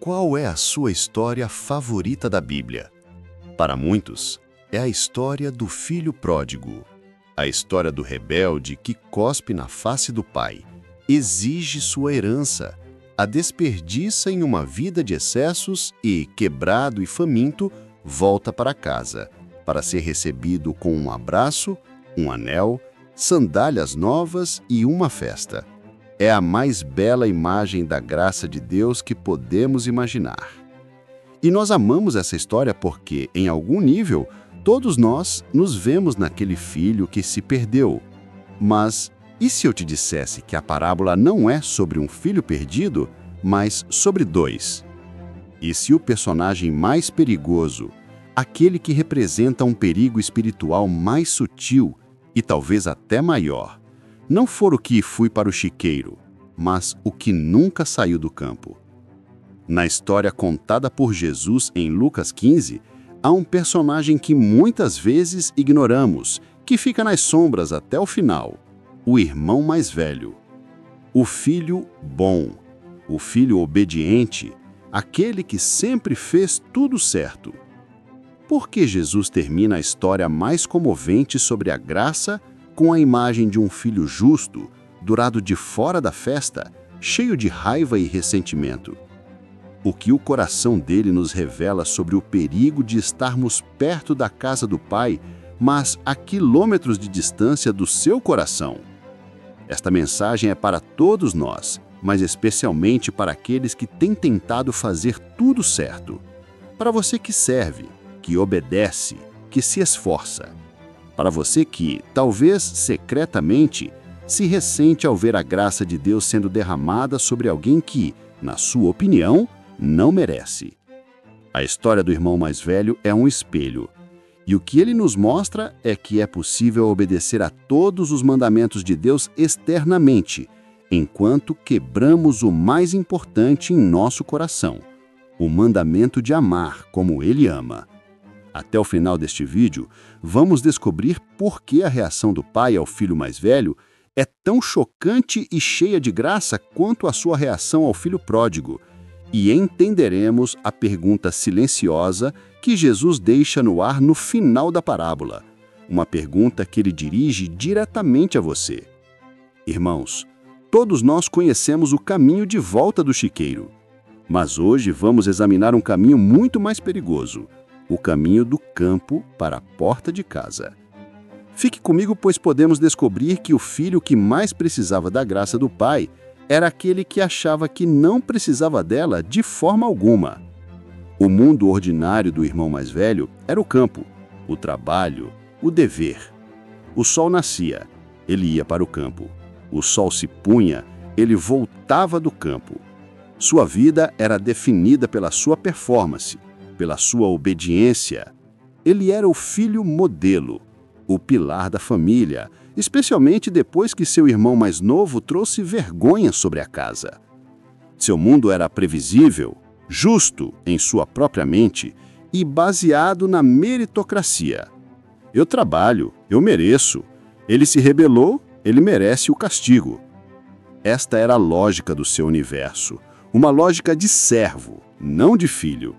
Qual é a sua história favorita da Bíblia? Para muitos, é a história do filho pródigo. A história do rebelde que cospe na face do pai, exige sua herança, a desperdiça em uma vida de excessos e, quebrado e faminto, volta para casa, para ser recebido com um abraço, um anel, sandálias novas e uma festa. É a mais bela imagem da graça de Deus que podemos imaginar. E nós amamos essa história porque, em algum nível, todos nós nos vemos naquele filho que se perdeu. Mas e se eu te dissesse que a parábola não é sobre um filho perdido, mas sobre dois? E se o personagem mais perigoso, aquele que representa um perigo espiritual mais sutil e talvez até maior, não for o que fui para o chiqueiro, mas o que nunca saiu do campo? Na história contada por Jesus em Lucas 15, há um personagem que muitas vezes ignoramos, que fica nas sombras até o final: o irmão mais velho. O filho bom, o filho obediente, aquele que sempre fez tudo certo. Por que Jesus termina a história mais comovente sobre a graça com a imagem de um filho justo, do lado de fora da festa, cheio de raiva e ressentimento? O que o coração dele nos revela sobre o perigo de estarmos perto da casa do Pai, mas a quilômetros de distância do seu coração? Esta mensagem é para todos nós, mas especialmente para aqueles que têm tentado fazer tudo certo. Para você que serve, que obedece, que se esforça. Para você que, talvez secretamente, se ressente ao ver a graça de Deus sendo derramada sobre alguém que, na sua opinião, não merece. A história do irmão mais velho é um espelho, e o que ele nos mostra é que é possível obedecer a todos os mandamentos de Deus externamente, enquanto quebramos o mais importante em nosso coração, o mandamento de amar como Ele ama. Até o final deste vídeo, vamos descobrir por que a reação do pai ao filho mais velho é tão chocante e cheia de graça quanto a sua reação ao filho pródigo, e entenderemos a pergunta silenciosa que Jesus deixa no ar no final da parábola, uma pergunta que ele dirige diretamente a você. Irmãos, todos nós conhecemos o caminho de volta do chiqueiro, mas hoje vamos examinar um caminho muito mais perigoso, o caminho do campo para a porta de casa. Fique comigo, pois podemos descobrir que o filho que mais precisava da graça do pai era aquele que achava que não precisava dela de forma alguma. O mundo ordinário do irmão mais velho era o campo, o trabalho, o dever. O sol nascia, ele ia para o campo. O sol se punha, ele voltava do campo. Sua vida era definida pela sua performance, pela sua obediência. Ele era o filho modelo, o pilar da família, especialmente depois que seu irmão mais novo trouxe vergonha sobre a casa. Seu mundo era previsível, justo em sua própria mente e baseado na meritocracia. Eu trabalho, eu mereço. Ele se rebelou, ele merece o castigo. Esta era a lógica do seu universo, uma lógica de servo, não de filho.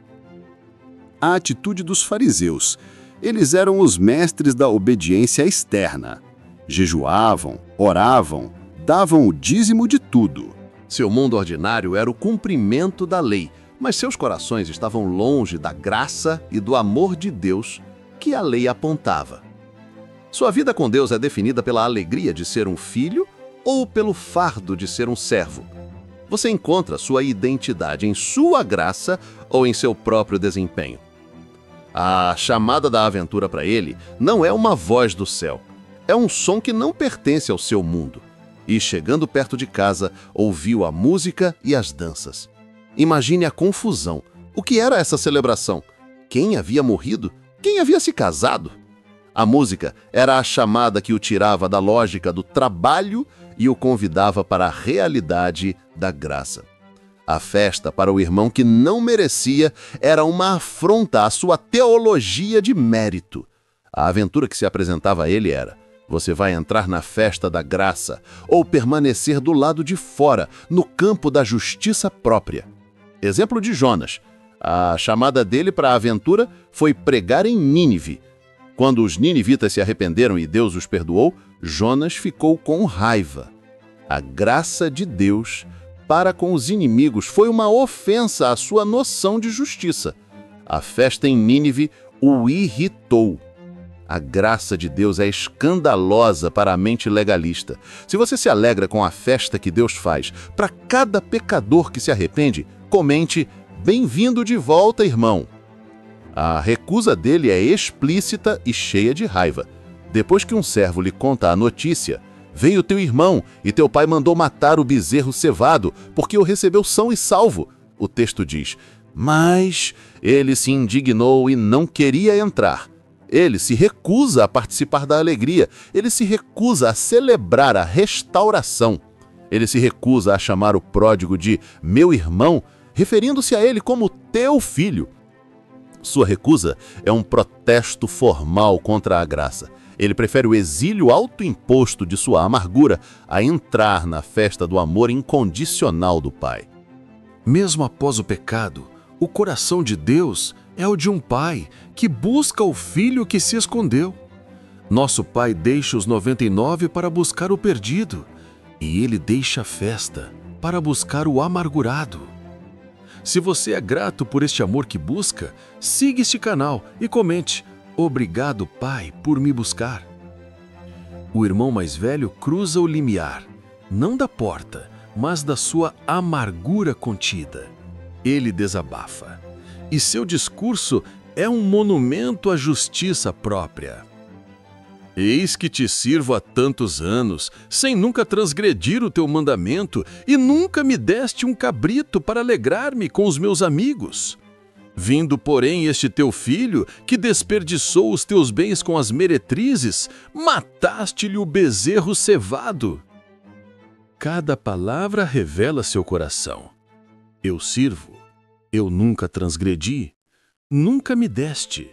A atitude dos fariseus. Eles eram os mestres da obediência externa. Jejuavam, oravam, davam o dízimo de tudo. Seu mundo ordinário era o cumprimento da lei, mas seus corações estavam longe da graça e do amor de Deus que a lei apontava. Sua vida com Deus é definida pela alegria de ser um filho ou pelo fardo de ser um servo. Você encontra sua identidade em sua graça ou em seu próprio desempenho. A chamada da aventura para ele não é uma voz do céu. É um som que não pertence ao seu mundo. E, chegando perto de casa, ouviu a música e as danças. Imagine a confusão. O que era essa celebração? Quem havia morrido? Quem havia se casado? A música era a chamada que o tirava da lógica do trabalho e o convidava para a realidade da graça. A festa para o irmão que não merecia era uma afronta à sua teologia de mérito. A aventura que se apresentava a ele era: você vai entrar na festa da graça ou permanecer do lado de fora, no campo da justiça própria. Exemplo de Jonas. A chamada dele para a aventura foi pregar em Nínive. Quando os ninivitas se arrependeram e Deus os perdoou, Jonas ficou com raiva. A graça de Deus para com os inimigos foi uma ofensa à sua noção de justiça. A festa em Nínive o irritou. A graça de Deus é escandalosa para a mente legalista. Se você se alegra com a festa que Deus faz para cada pecador que se arrepende, comente: "Bem-vindo de volta, irmão." A recusa dele é explícita e cheia de raiva. Depois que um servo lhe conta a notícia: "Veio teu irmão e teu pai mandou matar o bezerro cevado, porque o recebeu são e salvo." O texto diz: "Mas ele se indignou e não queria entrar." Ele se recusa a participar da alegria. Ele se recusa a celebrar a restauração. Ele se recusa a chamar o pródigo de "meu irmão", referindo-se a ele como "teu filho." Sua recusa é um protesto formal contra a graça. Ele prefere o exílio autoimposto de sua amargura a entrar na festa do amor incondicional do Pai. Mesmo após o pecado, o coração de Deus é o de um pai que busca o filho que se escondeu. Nosso Pai deixa os 99 para buscar o perdido, e Ele deixa a festa para buscar o amargurado. Se você é grato por este amor que busca, siga este canal e comente: "Obrigado, Pai, por me buscar." O irmão mais velho cruza o limiar, não da porta, mas da sua amargura contida. Ele desabafa. E seu discurso é um monumento à justiça própria. "Eis que te sirvo há tantos anos, sem nunca transgredir o teu mandamento, e nunca me deste um cabrito para alegrar-me com os meus amigos. Vindo, porém, este teu filho, que desperdiçou os teus bens com as meretrizes, mataste-lhe o bezerro cevado." Cada palavra revela seu coração. Eu sirvo, eu nunca transgredi, nunca me deste.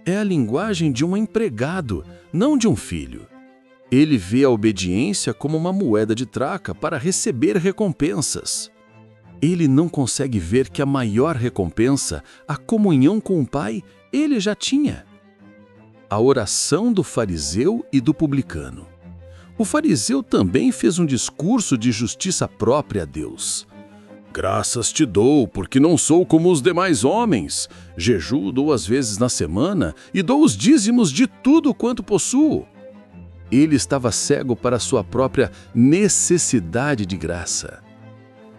É a linguagem de um empregado, não de um filho. Ele vê a obediência como uma moeda de troca para receber recompensas. Ele não consegue ver que a maior recompensa, a comunhão com o Pai, ele já tinha. A oração do fariseu e do publicano. O fariseu também fez um discurso de justiça própria a Deus. "Graças te dou, porque não sou como os demais homens. Jejuo 2 vezes na semana e dou os dízimos de tudo quanto possuo." Ele estava cego para sua própria necessidade de graça.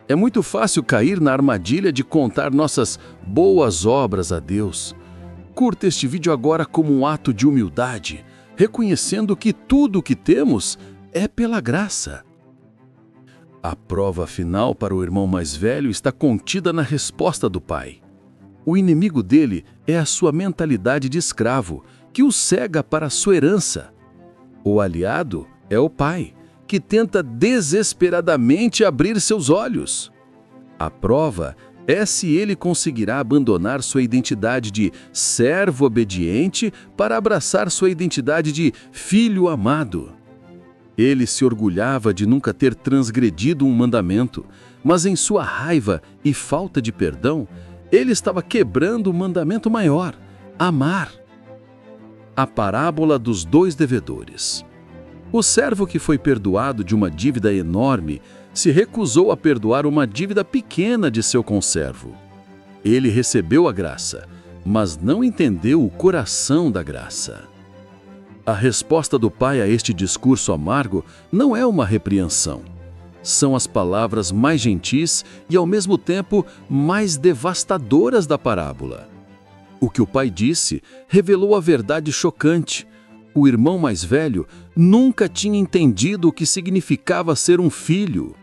É muito fácil cair na armadilha de contar nossas boas obras a Deus. Curta este vídeo agora como um ato de humildade, reconhecendo que tudo o que temos é pela graça. A prova final para o irmão mais velho está contida na resposta do pai. O inimigo dele é a sua mentalidade de escravo, que o cega para a sua herança. O aliado é o pai, que tenta desesperadamente abrir seus olhos. A prova é se ele conseguirá abandonar sua identidade de servo obediente para abraçar sua identidade de filho amado. Ele se orgulhava de nunca ter transgredido um mandamento, mas em sua raiva e falta de perdão, ele estava quebrando o mandamento maior: amar. A parábola dos 2 devedores. O servo que foi perdoado de uma dívida enorme se recusou a perdoar uma dívida pequena de seu conservo. Ele recebeu a graça, mas não entendeu o coração da graça. A resposta do pai a este discurso amargo não é uma repreensão. São as palavras mais gentis e, ao mesmo tempo, mais devastadoras da parábola. O que o pai disse revelou a verdade chocante. O irmão mais velho nunca tinha entendido o que significava ser um filho.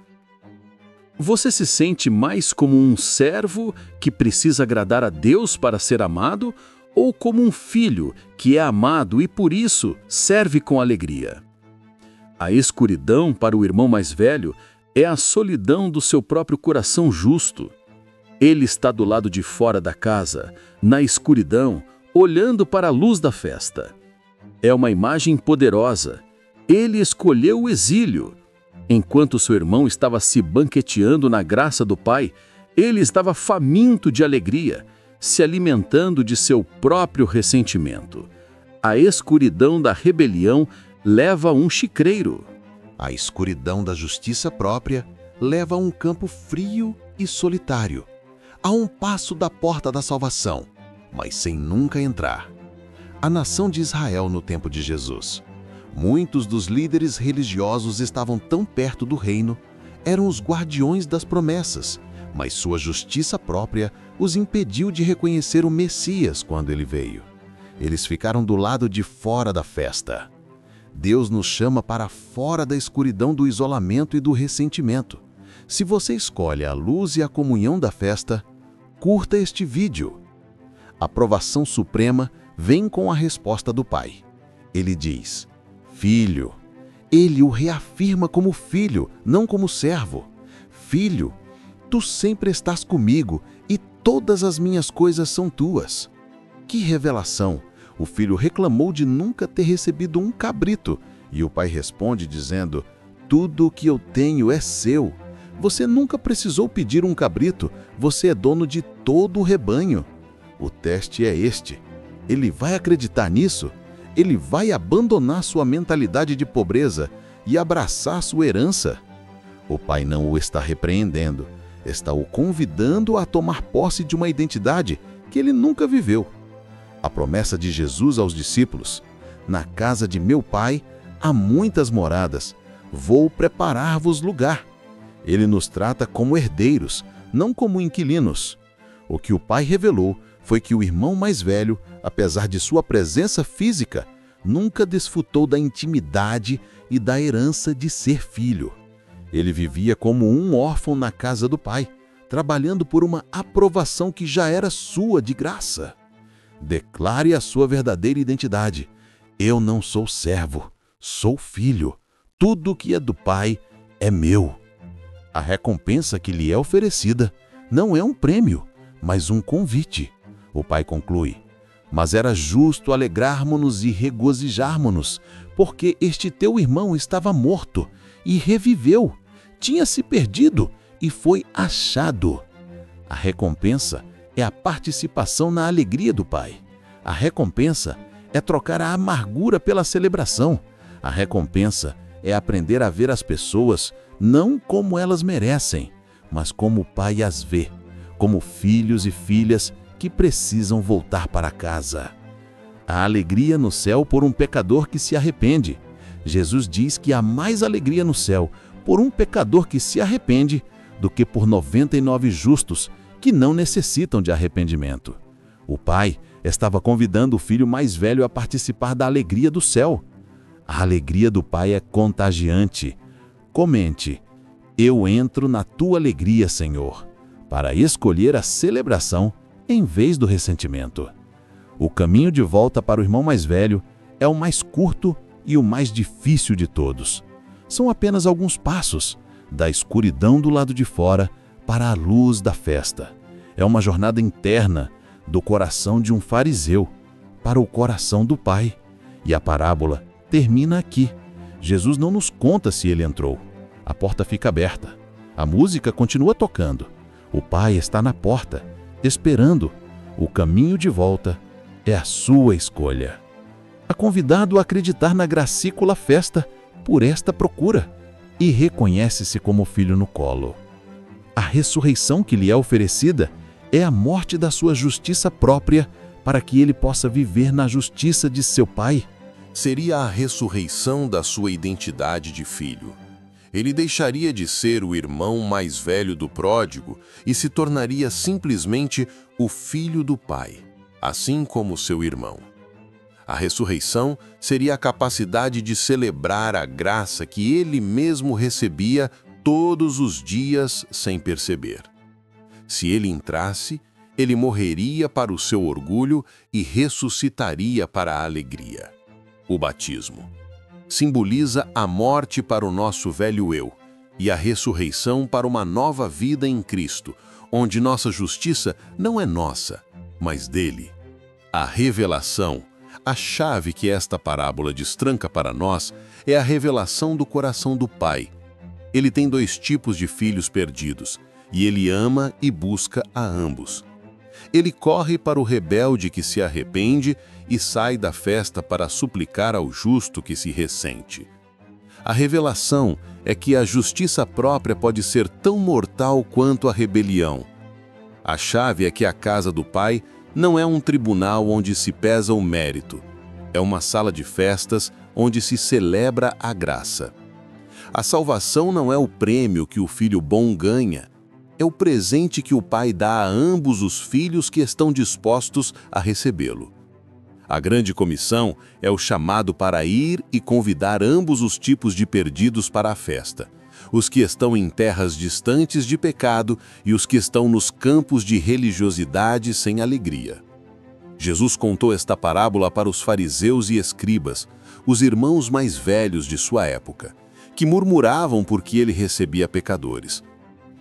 Você se sente mais como um servo que precisa agradar a Deus para ser amado, ou como um filho que é amado e por isso serve com alegria? A escuridão para o irmão mais velho é a solidão do seu próprio coração justo. Ele está do lado de fora da casa, na escuridão, olhando para a luz da festa. É uma imagem poderosa. Ele escolheu o exílio. Enquanto seu irmão estava se banqueteando na graça do Pai, Ele estava faminto de alegria, se alimentando de seu próprio ressentimento. A escuridão da rebelião leva a um chicreiro. A escuridão da justiça própria leva a um campo frio e solitário, a um passo da porta da salvação, mas sem nunca entrar. A nação de Israel no tempo de Jesus. Muitos dos líderes religiosos estavam tão perto do reino, eram os guardiões das promessas, mas sua justiça própria os impediu de reconhecer o Messias quando ele veio. Eles ficaram do lado de fora da festa. Deus nos chama para fora da escuridão do isolamento e do ressentimento. Se você escolhe a luz e a comunhão da festa, curta este vídeo. A aprovação suprema vem com a resposta do Pai. Ele diz: Filho. Ele o reafirma como filho, não como servo. Filho, tu sempre estás comigo e todas as minhas coisas são tuas. Que revelação! O filho reclamou de nunca ter recebido um cabrito, e o pai responde dizendo: tudo o que eu tenho é seu. Você nunca precisou pedir um cabrito, você é dono de todo o rebanho. O teste é este. Ele vai acreditar nisso? Ele vai abandonar sua mentalidade de pobreza e abraçar sua herança? O pai não o está repreendendo, está o convidando a tomar posse de uma identidade que ele nunca viveu. A promessa de Jesus aos discípulos: na casa de meu pai há muitas moradas, vou preparar-vos lugar. Ele nos trata como herdeiros, não como inquilinos. O que o pai revelou foi que o irmão mais velho, apesar de sua presença física, nunca desfrutou da intimidade e da herança de ser filho. Ele vivia como um órfão na casa do pai, trabalhando por uma aprovação que já era sua de graça. Declare a sua verdadeira identidade. Eu não sou servo, sou filho. Tudo que é do pai é meu. A recompensa que lhe é oferecida não é um prêmio, mas um convite. O pai conclui: mas era justo alegrarmos-nos e regozijarmos-nos, porque este teu irmão estava morto e reviveu, tinha se perdido e foi achado. A recompensa é a participação na alegria do pai. A recompensa é trocar a amargura pela celebração. A recompensa é aprender a ver as pessoas não como elas merecem, mas como o pai as vê, como filhos e filhas que precisam voltar para casa. Há alegria no céu por um pecador que se arrepende. Jesus diz que há mais alegria no céu por um pecador que se arrepende do que por 99 justos que não necessitam de arrependimento. O pai estava convidando o filho mais velho a participar da alegria do céu. A alegria do pai é contagiante. Comente: eu entro na tua alegria, Senhor, para escolher a celebração em vez do ressentimento. O caminho de volta para o irmão mais velho é o mais curto e o mais difícil de todos. São apenas alguns passos, da escuridão do lado de fora para a luz da festa. É uma jornada interna, do coração de um fariseu para o coração do Pai. E a parábola termina aqui. Jesus não nos conta se ele entrou. A porta fica aberta. A música continua tocando. O Pai está na porta, esperando. O caminho de volta é a sua escolha. A convidado a acreditar na gracícula festa por esta procura e reconhece-se como filho no colo. A ressurreição que lhe é oferecida é a morte da sua justiça própria para que ele possa viver na justiça de seu Pai. Seria a ressurreição da sua identidade de filho. Ele deixaria de ser o irmão mais velho do pródigo e se tornaria simplesmente o filho do Pai, assim como seu irmão. A ressurreição seria a capacidade de celebrar a graça que ele mesmo recebia todos os dias sem perceber. Se ele entrasse, ele morreria para o seu orgulho e ressuscitaria para a alegria. O batismo simboliza a morte para o nosso velho eu e a ressurreição para uma nova vida em Cristo, onde nossa justiça não é nossa, mas dele. A revelação, a chave que esta parábola destranca para nós, é a revelação do coração do Pai. Ele tem dois tipos de filhos perdidos, e ele ama e busca a ambos. Ele corre para o rebelde que se arrepende e sai da festa para suplicar ao justo que se ressente. A revelação é que a justiça própria pode ser tão mortal quanto a rebelião. A chave é que a casa do Pai não é um tribunal onde se pesa o mérito. É uma sala de festas onde se celebra a graça. A salvação não é o prêmio que o filho bom ganha, é o presente que o Pai dá a ambos os filhos que estão dispostos a recebê-lo. A grande comissão é o chamado para ir e convidar ambos os tipos de perdidos para a festa, os que estão em terras distantes de pecado e os que estão nos campos de religiosidade sem alegria. Jesus contou esta parábola para os fariseus e escribas, os irmãos mais velhos de sua época, que murmuravam porque ele recebia pecadores.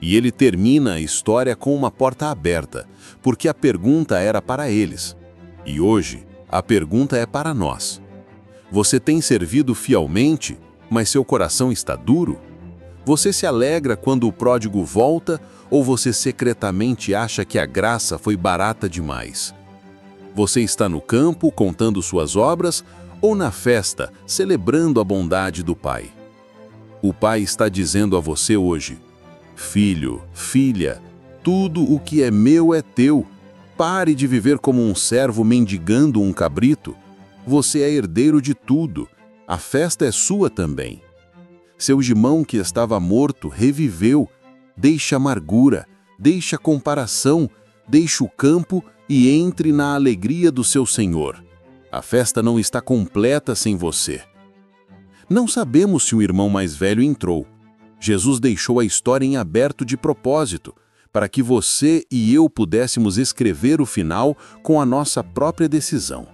E ele termina a história com uma porta aberta, porque a pergunta era para eles. E hoje, a pergunta é para nós. Você tem servido fielmente, mas seu coração está duro? Você se alegra quando o pródigo volta ou você secretamente acha que a graça foi barata demais? Você está no campo contando suas obras ou na festa celebrando a bondade do Pai? O Pai está dizendo a você hoje: filho, filha, tudo o que é meu é teu. Pare de viver como um servo mendigando um cabrito. Você é herdeiro de tudo. A festa é sua também. Seu irmão que estava morto reviveu. Deixe a amargura, deixe a comparação, deixe o campo e entre na alegria do seu Senhor. A festa não está completa sem você. Não sabemos se o irmão mais velho entrou. Jesus deixou a história em aberto de propósito, para que você e eu pudéssemos escrever o final com a nossa própria decisão.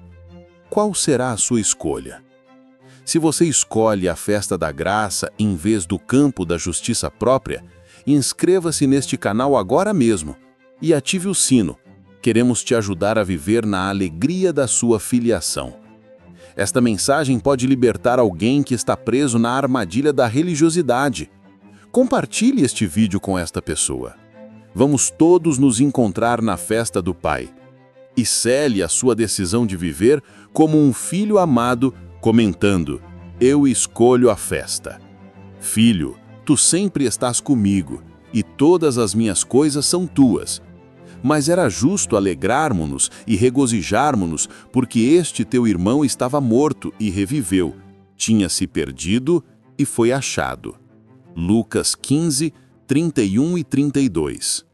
Qual será a sua escolha? Se você escolhe a festa da graça em vez do campo da justiça própria, inscreva-se neste canal agora mesmo e ative o sino. Queremos te ajudar a viver na alegria da sua filiação. Esta mensagem pode libertar alguém que está preso na armadilha da religiosidade. Compartilhe este vídeo com esta pessoa. Vamos todos nos encontrar na festa do Pai. E cele a sua decisão de viver como um filho amado, comentando: eu escolho a festa. Filho, tu sempre estás comigo, e todas as minhas coisas são tuas. Mas era justo alegrarmos-nos e regozijarmos-nos, porque este teu irmão estava morto e reviveu, tinha se perdido e foi achado. Lucas 15, 31 e 32.